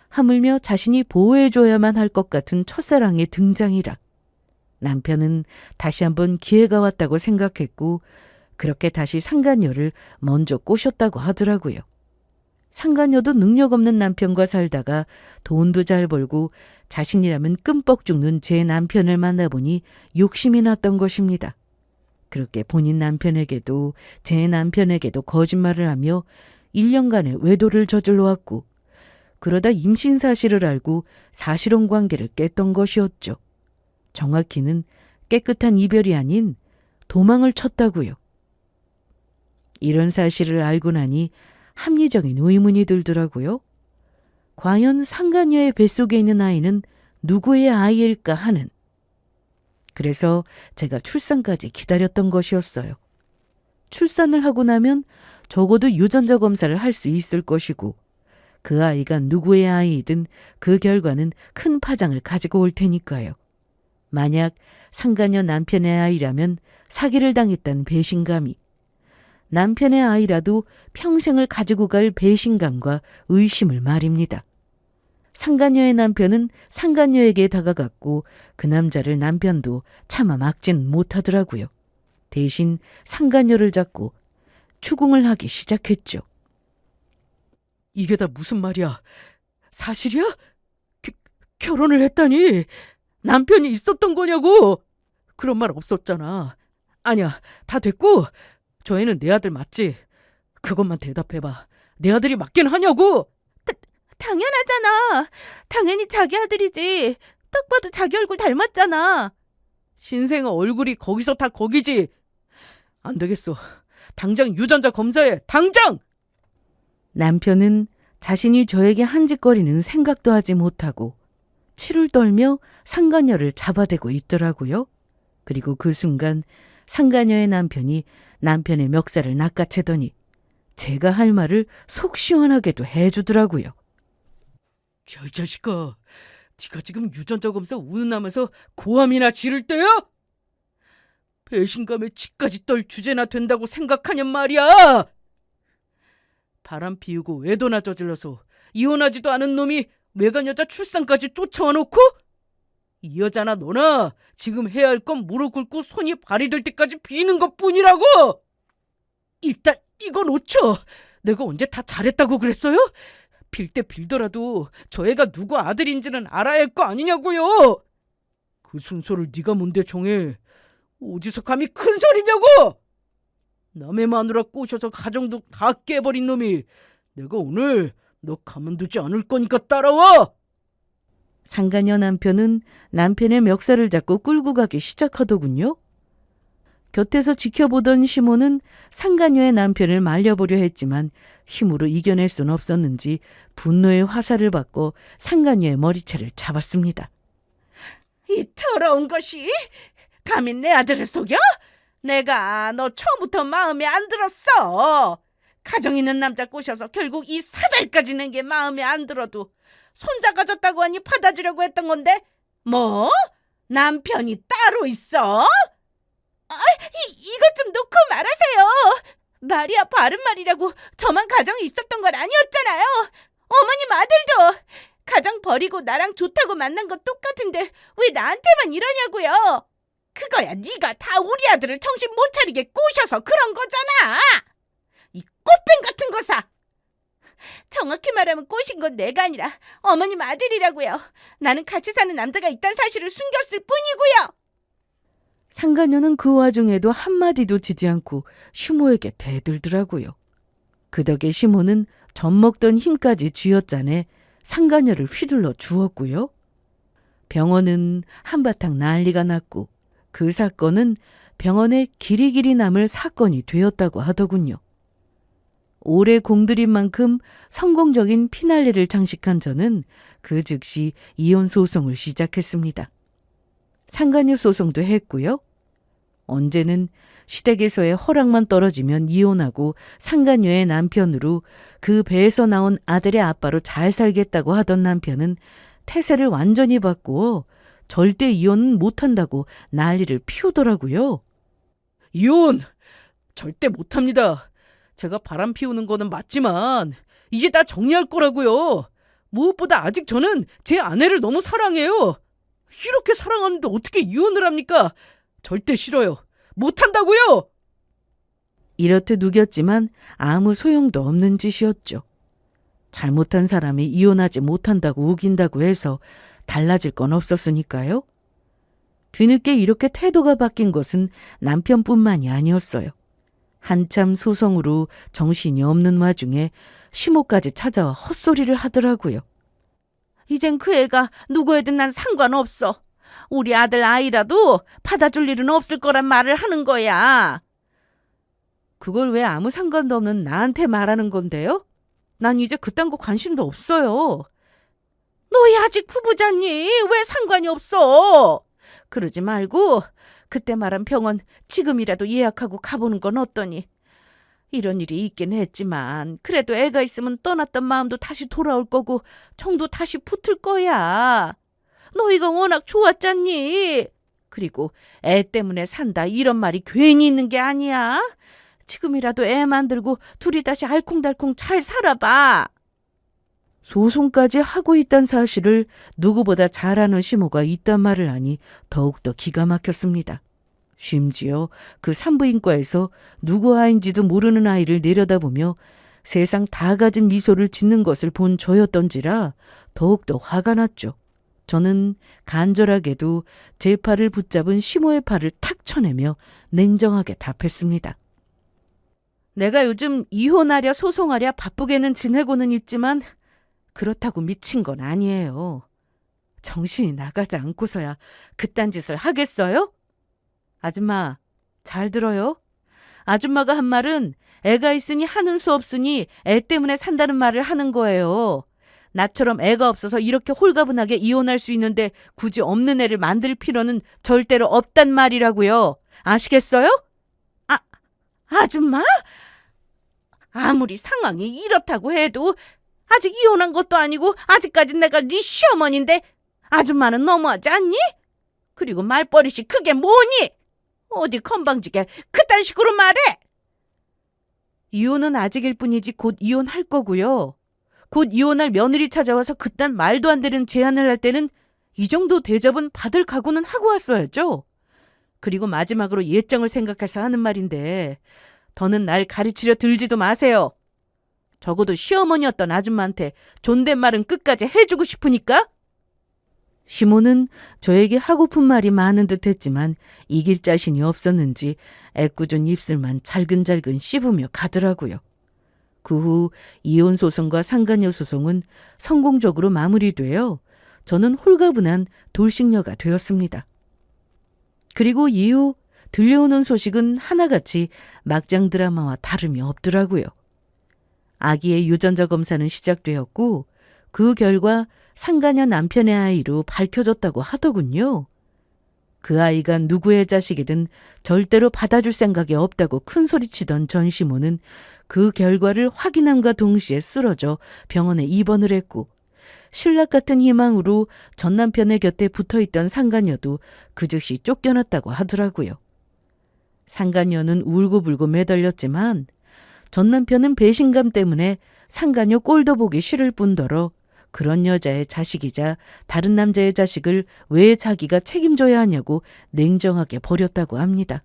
하물며 자신이 보호해줘야만 할 것 같은 첫사랑의 등장이라 남편은 다시 한번 기회가 왔다고 생각했고 그렇게 다시 상간녀를 먼저 꼬셨다고 하더라고요. 상간녀도 능력 없는 남편과 살다가 돈도 잘 벌고 자신이라면 끔뻑 죽는 제 남편을 만나보니 욕심이 났던 것입니다. 그렇게 본인 남편에게도 제 남편에게도 거짓말을 하며 1년간의 외도를 저질러 왔고 그러다 임신 사실을 알고 사실혼 관계를 깼던 것이었죠. 정확히는 깨끗한 이별이 아닌 도망을 쳤다고요. 이런 사실을 알고 나니 합리적인 의문이 들더라고요. 과연 상간녀의 뱃속에 있는 아이는 누구의 아이일까 하는. 그래서 제가 출산까지 기다렸던 것이었어요. 출산을 하고 나면 적어도 유전자 검사를 할 수 있을 것이고 그 아이가 누구의 아이이든 그 결과는 큰 파장을 가지고 올 테니까요. 만약 상간녀 남편의 아이라면 사기를 당했다는 배신감이, 남편의 아이라도 평생을 가지고 갈 배신감과 의심을 말입니다. 상간녀의 남편은 상간녀에게 다가갔고 그 남자를 남편도 차마 막지는 못하더라고요. 대신 상간녀를 잡고 추궁을 하기 시작했죠. 이게 다 무슨 말이야? 사실이야? 결혼을 했다니? 남편이 있었던 거냐고? 그런 말 없었잖아. 아니야, 다 됐고 저 애는 내 아들 맞지? 그것만 대답해봐. 내 아들이 맞긴 하냐고? 당연하잖아. 당연히 자기 아들이지. 딱 봐도 자기 얼굴 닮았잖아. 신생아 얼굴이 거기서 다 거기지. 안 되겠어. 당장 유전자 검사해. 당장! 남편은 자신이 저에게 한 짓거리는 생각도 하지 못하고 치를 떨며 상간녀를 잡아대고 있더라고요. 그리고 그 순간 상간녀의 남편이 남편의 멱살을 낚아채더니 제가 할 말을 속 시원하게도 해주더라고요. 야, 이 자식아. 네가 지금 유전자 검사 운운하면서 고함이나 지를 때야? 배신감에 치까지 떨 주제나 된다고 생각하냔 말이야. 바람 피우고 외도나 저질러서 이혼하지도 않은 놈이 외간 여자 출산까지 쫓아와 놓고, 이 여자나 너나 지금 해야 할 건 무릎 꿇고 손이 발이 될 때까지 비는 것뿐이라고. 일단 이거 놓쳐. 내가 언제 다 잘했다고 그랬어요? 빌 때 빌더라도 저 애가 누구 아들인지는 알아야 할 거 아니냐고요. 그 순서를 네가 뭔데 정해. 어디서 감히 큰 소리냐고. 남의 마누라 꼬셔서 가정도 다 깨버린 놈이 내가 오늘 너 가만두지 않을 거니까 따라와. 상가녀 남편은 남편의 멱살을 잡고 끌고 가기 시작하더군요. 곁에서 지켜보던 시모는 상가녀의 남편을 말려보려 했지만 힘으로 이겨낼 순 없었는지 분노의 화살을 받고 상가녀의 머리채를 잡았습니다. 이 더러운 것이 감히 내 아들을 속여? 내가 너 처음부터 마음에 안 들었어. 가정 있는 남자 꼬셔서 결국 이 사달까지 낸 게 마음에 안 들어도 손자 가졌다고 하니 받아주려고 했던 건데 뭐? 남편이 따로 있어? 이것 좀 놓고 말하세요. 말이야 바른 말이라고 저만 가정이 있었던 건 아니었잖아요. 어머님 아들도 가정 버리고 나랑 좋다고 만난 거 똑같은데 왜 나한테만 이러냐고요. 그거야 네가 다 우리 아들을 정신 못 차리게 꼬셔서 그런 거잖아. 이 꽃뱀 같은 거사. 정확히 말하면 꼬신 건 내가 아니라 어머님 아들이라고요. 나는 같이 사는 남자가 있다는 사실을 숨겼을 뿐이고요. 상가녀는 그 와중에도 한마디도 지지 않고 시모에게 대들더라고요. 그 덕에 시모는 젖먹던 힘까지 쥐어짜내 상가녀를 휘둘러 주었고요. 병원은 한바탕 난리가 났고 그 사건은 병원에 길이길이 남을 사건이 되었다고 하더군요. 오래 공들인 만큼 성공적인 피날레를 장식한 저는 그 즉시 이혼 소송을 시작했습니다. 상가녀 소송도 했고요. 언제는 시댁에서의 허락만 떨어지면 이혼하고 상가녀의 남편으로 그 배에서 나온 아들의 아빠로 잘 살겠다고 하던 남편은 태세를 완전히 바꾸어 절대 이혼은 못한다고 난리를 피우더라고요. 이혼 절대 못합니다. 제가 바람 피우는 거는 맞지만 이제 다 정리할 거라고요. 무엇보다 아직 저는 제 아내를 너무 사랑해요. 이렇게 사랑하는데 어떻게 이혼을 합니까? 절대 싫어요. 못한다고요. 이렇듯 우겼지만 아무 소용도 없는 짓이었죠. 잘못한 사람이 이혼하지 못한다고 우긴다고 해서 달라질 건 없었으니까요. 뒤늦게 이렇게 태도가 바뀐 것은 남편뿐만이 아니었어요. 한참 소송으로 정신이 없는 와중에 시모까지 찾아와 헛소리를 하더라고요. 이젠 그 애가 누구애든 난 상관없어. 우리 아들 아이라도 받아줄 일은 없을 거란 말을 하는 거야. 그걸 왜 아무 상관도 없는 나한테 말하는 건데요? 난 이제 그딴 거 관심도 없어요. 너희 아직 부부잖니? 왜 상관이 없어? 그러지 말고 그때 말한 병원 지금이라도 예약하고 가보는 건 어떠니? 이런 일이 있긴 했지만 그래도 애가 있으면 떠났던 마음도 다시 돌아올 거고 정도 다시 붙을 거야. 너희가 워낙 좋았잖니. 그리고 애 때문에 산다 이런 말이 괜히 있는 게 아니야. 지금이라도 애 만들고 둘이 다시 알콩달콩 잘 살아봐. 소송까지 하고 있다는 사실을 누구보다 잘 아는 시모가 있단 말을 하니 더욱더 기가 막혔습니다. 심지어 그 산부인과에서 누구 아인지도 모르는 아이를 내려다보며 세상 다 가진 미소를 짓는 것을 본 저였던지라 더욱더 화가 났죠. 저는 간절하게도 제 팔을 붙잡은 시모의 팔을 탁 쳐내며 냉정하게 답했습니다. 내가 요즘 이혼하랴 소송하랴 바쁘게는 지내고는 있지만 그렇다고 미친 건 아니에요. 정신이 나가지 않고서야 그딴 짓을 하겠어요? 아줌마, 잘 들어요? 아줌마가 한 말은 애가 있으니 하는 수 없으니 애 때문에 산다는 말을 하는 거예요. 나처럼 애가 없어서 이렇게 홀가분하게 이혼할 수 있는데 굳이 없는 애를 만들 필요는 절대로 없단 말이라고요. 아시겠어요? 아줌마? 아무리 상황이 이렇다고 해도 아직 이혼한 것도 아니고 아직까지 내가 네 시어머니인데 아줌마는 너무하지 않니? 그리고 말버릇이 그게 뭐니? 어디 건방지게 그딴 식으로 말해? 이혼은 아직일 뿐이지 곧 이혼할 거고요. 곧 이혼할 며느리 찾아와서 그딴 말도 안 되는 제안을 할 때는 이 정도 대접은 받을 각오는 하고 왔어야죠. 그리고 마지막으로 예정을 생각해서 하는 말인데 더는 날 가르치려 들지도 마세요. 적어도 시어머니였던 아줌마한테 존댓말은 끝까지 해주고 싶으니까. 시모는 저에게 하고픈 말이 많은 듯 했지만 이길 자신이 없었는지 애꿎은 입술만 잘근잘근 씹으며 가더라고요. 그 후 이혼 소송과 상간녀 소송은 성공적으로 마무리되어 저는 홀가분한 돌싱녀가 되었습니다. 그리고 이후 들려오는 소식은 하나같이 막장 드라마와 다름이 없더라고요. 아기의 유전자 검사는 시작되었고 그 결과 상간녀 남편의 아이로 밝혀졌다고 하더군요. 그 아이가 누구의 자식이든 절대로 받아줄 생각이 없다고 큰소리치던 전시모는 그 결과를 확인함과 동시에 쓰러져 병원에 입원을 했고 신락 같은 희망으로 전 남편의 곁에 붙어있던 상간녀도 그 즉시 쫓겨났다고 하더라고요. 상간녀는 울고불고 매달렸지만 전 남편은 배신감 때문에 상간녀 꼴도 보기 싫을 뿐더러 그런 여자의 자식이자 다른 남자의 자식을 왜 자기가 책임져야 하냐고 냉정하게 버렸다고 합니다.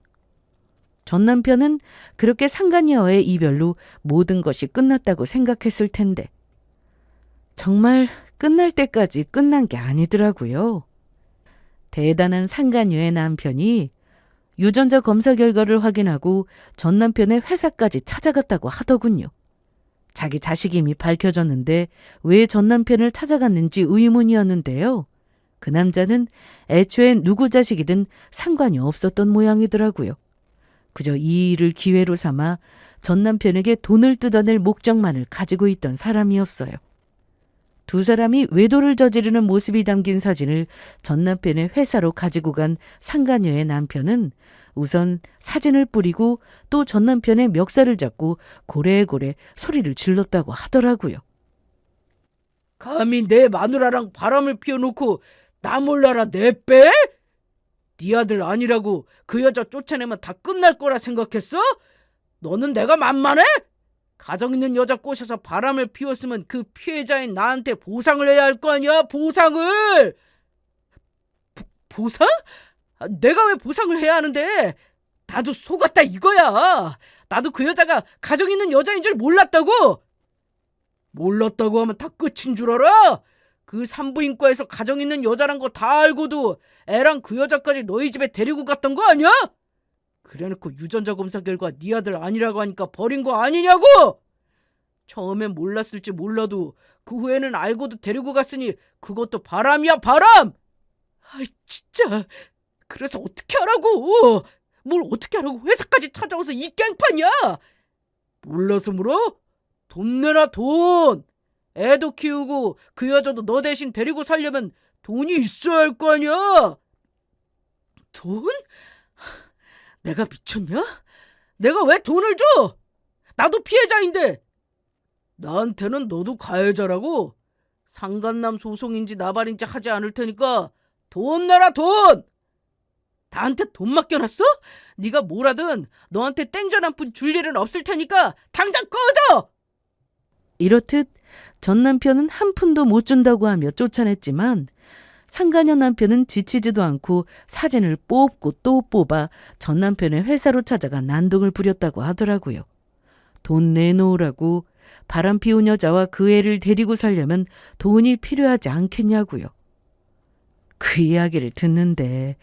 전 남편은 그렇게 상간녀와의 이별로 모든 것이 끝났다고 생각했을 텐데 정말 끝날 때까지 끝난 게 아니더라고요. 대단한 상간녀의 남편이 유전자 검사 결과를 확인하고 전 남편의 회사까지 찾아갔다고 하더군요. 자기 자식임이 밝혀졌는데 왜 전 남편을 찾아갔는지 의문이었는데요. 그 남자는 애초에 누구 자식이든 상관이 없었던 모양이더라고요. 그저 이 일을 기회로 삼아 전 남편에게 돈을 뜯어낼 목적만을 가지고 있던 사람이었어요. 두 사람이 외도를 저지르는 모습이 담긴 사진을 전 남편의 회사로 가지고 간 상간녀의 남편은 우선 사진을 뿌리고 또 전 남편의 멱살을 잡고 고래고래 소리를 질렀다고 하더라고요. 감히 내 마누라랑 바람을 피워놓고 나 몰라라 내빼? 네 아들 아니라고 그 여자 쫓아내면 다 끝날 거라 생각했어? 너는 내가 만만해? 가정 있는 여자 꼬셔서 바람을 피웠으면 그 피해자인 나한테 보상을 해야 할 거 아니야? 보상을! 보상? 내가 왜 보상을 해야 하는데? 나도 속았다 이거야. 나도 그 여자가 가정 있는 여자인 줄 몰랐다고. 몰랐다고 하면 다 끝인 줄 알아? 그 산부인과에서 가정 있는 여자란 거 다 알고도 애랑 그 여자까지 너희 집에 데리고 갔던 거 아니야? 그래놓고 유전자 검사 결과 네 아들 아니라고 하니까 버린 거 아니냐고! 처음엔 몰랐을지 몰라도 그 후에는 알고도 데리고 갔으니 그것도 바람이야 바람! 아이 진짜 그래서 어떻게 하라고? 뭘 어떻게 하라고 회사까지 찾아와서 이 깽판이야? 몰라서 물어? 돈 내라 돈! 애도 키우고 그 여자도 너 대신 데리고 살려면 돈이 있어야 할 거 아니야? 돈? 내가 미쳤냐? 내가 왜 돈을 줘? 나도 피해자인데. 나한테는 너도 가해자라고. 상간남 소송인지 나발인지 하지 않을 테니까 돈 내라 돈! 나한테 돈 맡겨놨어? 네가 뭐라든 너한테 땡전 한 푼 줄 일은 없을 테니까 당장 꺼져! 이렇듯 전 남편은 한 푼도 못 준다고 하며 쫓아냈지만 상간녀 남편은 지치지도 않고 사진을 뽑고 또 뽑아 전 남편의 회사로 찾아가 난동을 부렸다고 하더라고요. 돈 내놓으라고 바람 피운 여자와 그 애를 데리고 살려면 돈이 필요하지 않겠냐고요. 그 이야기를 듣는데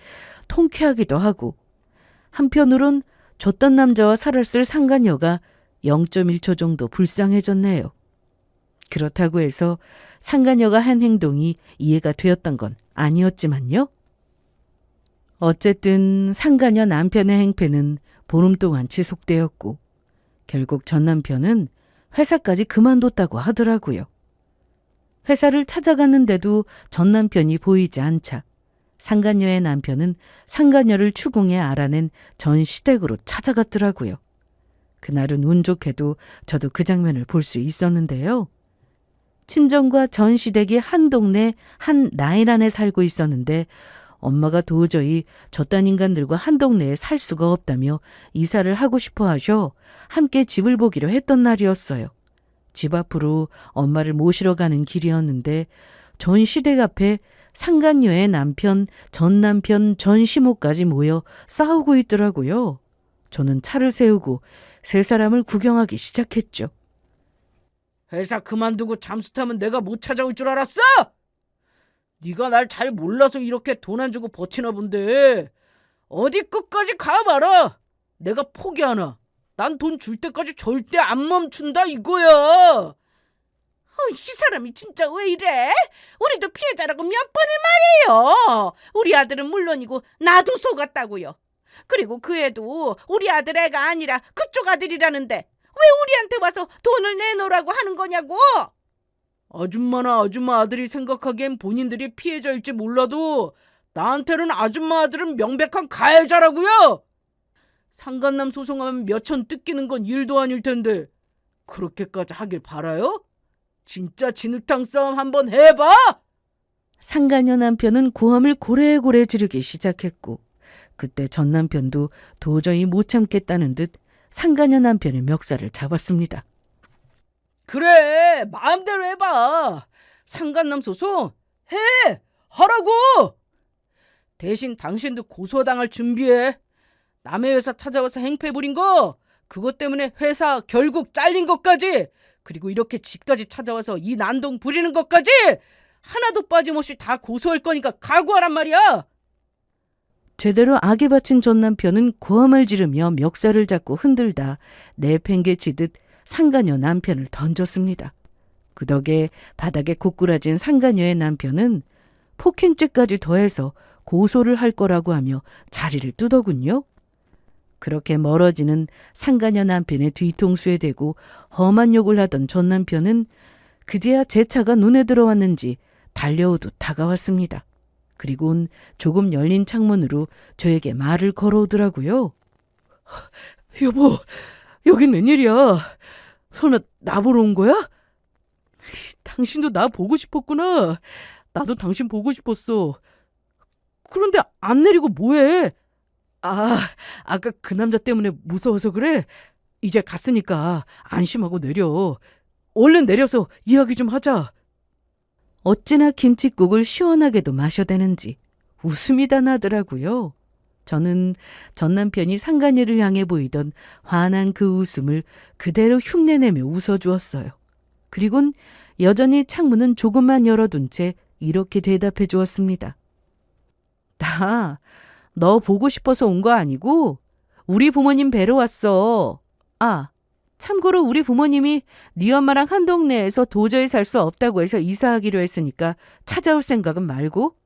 통쾌하기도 하고 한편으론 줬던 남자와 살았을 상간녀가 0.1초 정도 불쌍해졌네요. 그렇다고 해서 상간녀가 한 행동이 이해가 되었던 건 아니었지만요. 어쨌든 상간녀 남편의 행패는 보름 동안 지속되었고 결국 전 남편은 회사까지 그만뒀다고 하더라고요. 회사를 찾아갔는데도 전 남편이 보이지 않자 상간녀의 남편은 상간녀를 추궁해 알아낸 전 시댁으로 찾아갔더라고요. 그날은 운 좋게도 저도 그 장면을 볼 수 있었는데요. 친정과 전 시댁이 한 동네 한 라인 안에 살고 있었는데 엄마가 도저히 저딴 인간들과 한 동네에 살 수가 없다며 이사를 하고 싶어 하셔 함께 집을 보기로 했던 날이었어요. 집 앞으로 엄마를 모시러 가는 길이었는데 전 시댁 앞에 상간녀의 남편, 전 남편, 전 시모까지 모여 싸우고 있더라고요. 저는 차를 세우고 세 사람을 구경하기 시작했죠. 회사 그만두고 잠수 타면 내가 못 찾아올 줄 알았어? 네가 날 잘 몰라서 이렇게 돈 안 주고 버티나 본데 어디 끝까지 가봐라. 내가 포기하나. 난 돈 줄 때까지 절대 안 멈춘다 이거야. 이 사람이 진짜 왜 이래? 우리도 피해자라고 몇 번을 말해요. 우리 아들은 물론이고 나도 속았다고요. 그리고 그 애도 우리 아들 애가 아니라 그쪽 아들이라는데 왜 우리한테 와서 돈을 내놓으라고 하는 거냐고. 아줌마나 아줌마 아들이 생각하기엔 본인들이 피해자일지 몰라도 나한테는 아줌마 아들은 명백한 가해자라고요. 상간남 소송하면 몇천 뜯기는 건 일도 아닐 텐데 그렇게까지 하길 바라요? 진짜 진흙탕 싸움 한번 해봐. 상간녀 남편은 고함을 고래고래 지르기 시작했고 그때 전 남편도 도저히 못 참겠다는 듯 상간녀 남편의 멱살을 잡았습니다. 그래 마음대로 해봐. 상간남 소송 해. 하라고. 대신 당신도 고소당할 준비해. 남의 회사 찾아와서 행패 부린 거 그것 때문에 회사 결국 잘린 것까지 그리고 이렇게 집까지 찾아와서 이 난동 부리는 것까지 하나도 빠짐없이 다 고소할 거니까 각오하란 말이야. 제대로 악에 바친 전 남편은 고함을 지르며 멱살을 잡고 흔들다 내팽개치듯 상간녀 남편을 던졌습니다. 그 덕에 바닥에 고꾸라진 상간녀의 남편은 폭행죄까지 더해서 고소를 할 거라고 하며 자리를 뜨더군요. 그렇게 멀어지는 상간녀 남편의 뒤통수에 대고 험한 욕을 하던 전 남편은 그제야 제 차가 눈에 들어왔는지 달려오듯 다가왔습니다. 그리고는 조금 열린 창문으로 저에게 말을 걸어오더라고요. 여보, 여긴 웬일이야? 설마 나 보러 온 거야? 당신도 나 보고 싶었구나. 나도 당신 보고 싶었어. 그런데 안 내리고 뭐해? 아까 그 남자 때문에 무서워서 그래? 이제 갔으니까 안심하고 내려. 얼른 내려서 이야기 좀 하자. 어찌나 김칫국을 시원하게도 마셔대는지 웃음이 다 나더라고요. 저는 전 남편이 상간녀를 향해 보이던 환한 그 웃음을 그대로 흉내내며 웃어주었어요. 그리곤 여전히 창문은 조금만 열어둔 채 이렇게 대답해 주었습니다. 나 너 보고 싶어서 온 거 아니고 우리 부모님 뵈러 왔어. 참고로 우리 부모님이 네 엄마랑 한 동네에서 도저히 살 수 없다고 해서 이사하기로 했으니까 찾아올 생각은 말고.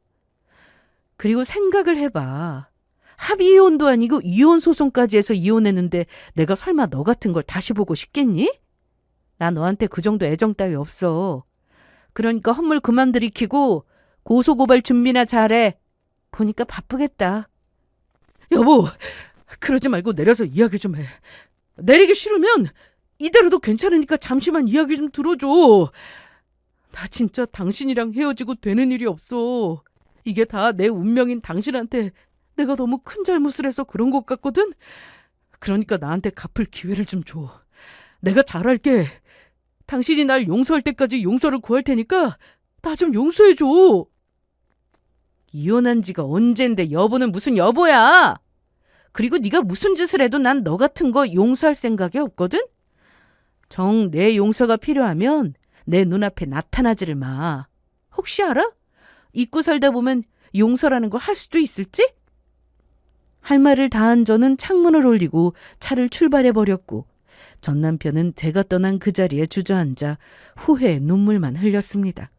그리고 생각을 해봐. 합의이혼도 아니고 이혼 소송까지 해서 이혼했는데 내가 설마 너 같은 걸 다시 보고 싶겠니? 나 너한테 그 정도 애정 따위 없어. 그러니까 헛물 그만 들이키고 고소고발 준비나 잘해. 보니까 바쁘겠다. 여보, 그러지 말고 내려서 이야기 좀 해. 내리기 싫으면 이대로도 괜찮으니까 잠시만 이야기 좀 들어줘. 나 진짜 당신이랑 헤어지고 되는 일이 없어. 이게 다 내 운명인 당신한테 내가 너무 큰 잘못을 해서 그런 것 같거든. 그러니까 나한테 갚을 기회를 좀 줘. 내가 잘할게. 당신이 날 용서할 때까지 용서를 구할 테니까 나 좀 용서해줘. 이혼한 지가 언젠데 여보는 무슨 여보야. 그리고 네가 무슨 짓을 해도 난 너 같은 거 용서할 생각이 없거든. 정 내 용서가 필요하면 내 눈앞에 나타나지를 마. 혹시 알아? 잊고 살다 보면 용서라는 걸 할 수도 있을지? 할 말을 다한 저는 창문을 올리고 차를 출발해버렸고 전 남편은 제가 떠난 그 자리에 주저앉아 후회의 눈물만 흘렸습니다.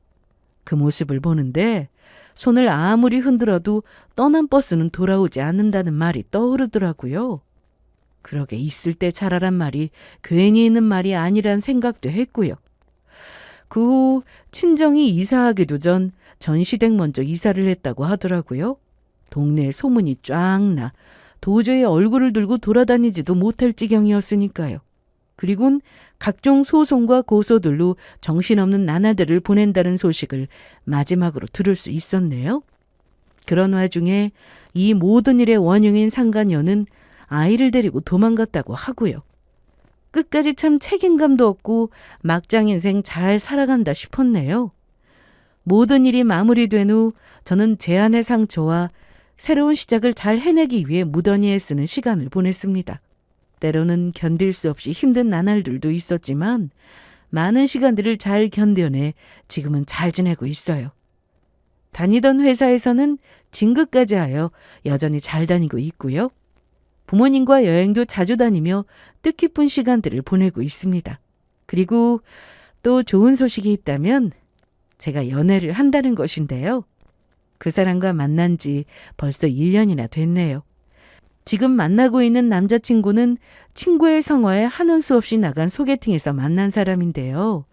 그 모습을 보는데 손을 아무리 흔들어도 떠난 버스는 돌아오지 않는다는 말이 떠오르더라고요. 그러게 있을 때 잘하란 말이 괜히 있는 말이 아니란 생각도 했고요. 그 후 친정이 이사하기도 전 시댁 먼저 이사를 했다고 하더라고요. 동네에 소문이 쫙 나 도저히 얼굴을 들고 돌아다니지도 못할 지경이었으니까요. 그리곤 각종 소송과 고소들로 정신없는 나날들을 보낸다는 소식을 마지막으로 들을 수 있었네요. 그런 와중에 이 모든 일의 원흉인 상간녀는 아이를 데리고 도망갔다고 하고요. 끝까지 참 책임감도 없고 막장 인생 잘 살아간다 싶었네요. 모든 일이 마무리된 후 저는 제 안의 상처와 새로운 시작을 잘 해내기 위해 무던히 애쓰는 시간을 보냈습니다. 때로는 견딜 수 없이 힘든 나날들도 있었지만 많은 시간들을 잘 견뎌내 지금은 잘 지내고 있어요. 다니던 회사에서는 진급까지 하여 여전히 잘 다니고 있고요. 부모님과 여행도 자주 다니며 뜻깊은 시간들을 보내고 있습니다. 그리고 또 좋은 소식이 있다면 제가 연애를 한다는 것인데요. 그 사람과 만난 지 벌써 1년이나 됐네요. 지금 만나고 있는 남자친구는 친구의 성화에 한은 수 없이 나간 소개팅에서 만난 사람인데요.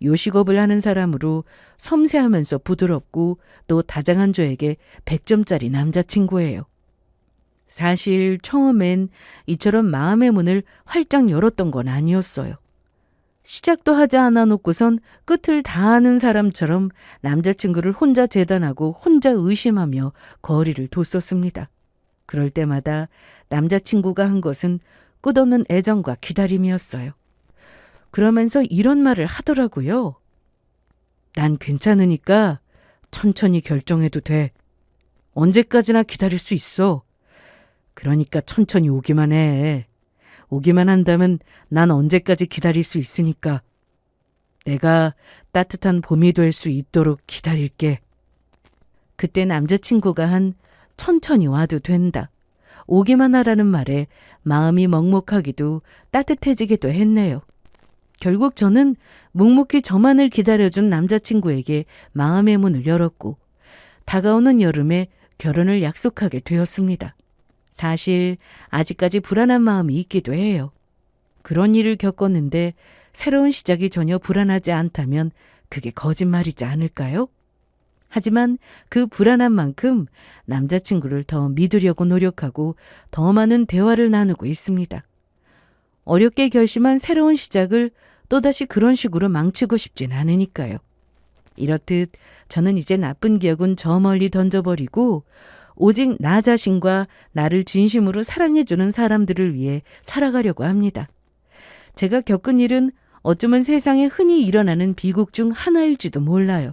요식업을 하는 사람으로 섬세하면서 부드럽고 또 다정한 저에게 100점짜리 남자친구예요. 사실 처음엔 이처럼 마음의 문을 활짝 열었던 건 아니었어요. 시작도 하지 않아 놓고선 끝을 다 아는 사람처럼 남자친구를 혼자 재단하고 혼자 의심하며 거리를 뒀었습니다. 그럴 때마다 남자친구가 한 것은 끝없는 애정과 기다림이었어요. 그러면서 이런 말을 하더라고요. 난 괜찮으니까 천천히 결정해도 돼. 언제까지나 기다릴 수 있어. 그러니까 천천히 오기만 해. 오기만 한다면 난 언제까지 기다릴 수 있으니까. 내가 따뜻한 봄이 될 수 있도록 기다릴게. 그때 남자친구가 한 천천히 와도 된다. 오기만 하라는 말에 마음이 먹먹하기도 따뜻해지기도 했네요. 결국 저는 묵묵히 저만을 기다려준 남자친구에게 마음의 문을 열었고 다가오는 여름에 결혼을 약속하게 되었습니다. 사실 아직까지 불안한 마음이 있기도 해요. 그런 일을 겪었는데 새로운 시작이 전혀 불안하지 않다면 그게 거짓말이지 않을까요? 하지만 그 불안한 만큼 남자친구를 더 믿으려고 노력하고 더 많은 대화를 나누고 있습니다. 어렵게 결심한 새로운 시작을 또다시 그런 식으로 망치고 싶진 않으니까요. 이렇듯 저는 이제 나쁜 기억은 저 멀리 던져버리고 오직 나 자신과 나를 진심으로 사랑해주는 사람들을 위해 살아가려고 합니다. 제가 겪은 일은 어쩌면 세상에 흔히 일어나는 비극 중 하나일지도 몰라요.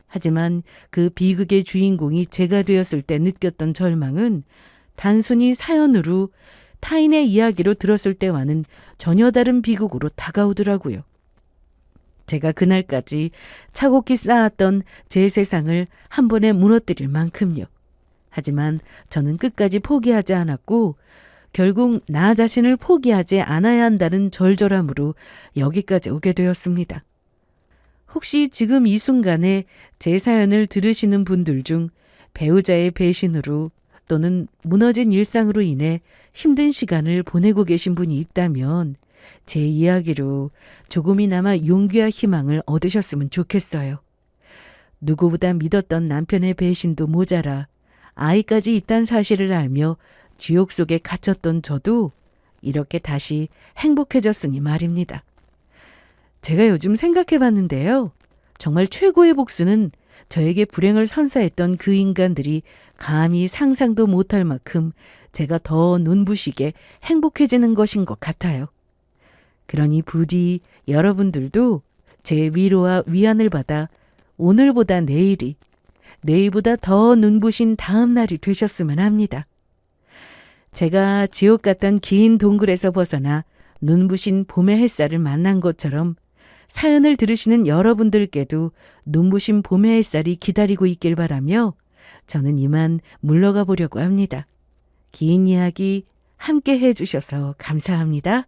하지만 그 비극의 주인공이 제가 되었을 때 느꼈던 절망은 단순히 사연으로 타인의 이야기로 들었을 때와는 전혀 다른 비극으로 다가오더라고요. 제가 그날까지 차곡히 쌓았던 제 세상을 한 번에 무너뜨릴 만큼요. 하지만 저는 끝까지 포기하지 않았고 결국 나 자신을 포기하지 않아야 한다는 절절함으로 여기까지 오게 되었습니다. 혹시 지금 이 순간에 제 사연을 들으시는 분들 중 배우자의 배신으로 또는 무너진 일상으로 인해 힘든 시간을 보내고 계신 분이 있다면 제 이야기로 조금이나마 용기와 희망을 얻으셨으면 좋겠어요. 누구보다 믿었던 남편의 배신도 모자라 아이까지 있다는 사실을 알며 지옥 속에 갇혔던 저도 이렇게 다시 행복해졌으니 말입니다. 제가 요즘 생각해 봤는데요. 정말 최고의 복수는 저에게 불행을 선사했던 그 인간들이 감히 상상도 못할 만큼 제가 더 눈부시게 행복해지는 것인 것 같아요. 그러니 부디 여러분들도 제 위로와 위안을 받아 오늘보다 내일이, 내일보다 더 눈부신 다음 날이 되셨으면 합니다. 제가 지옥 같던 긴 동굴에서 벗어나 눈부신 봄의 햇살을 만난 것처럼 사연을 들으시는 여러분들께도 눈부신 봄의 햇살이 기다리고 있길 바라며 저는 이만 물러가 보려고 합니다. 긴 이야기 함께 해주셔서 감사합니다.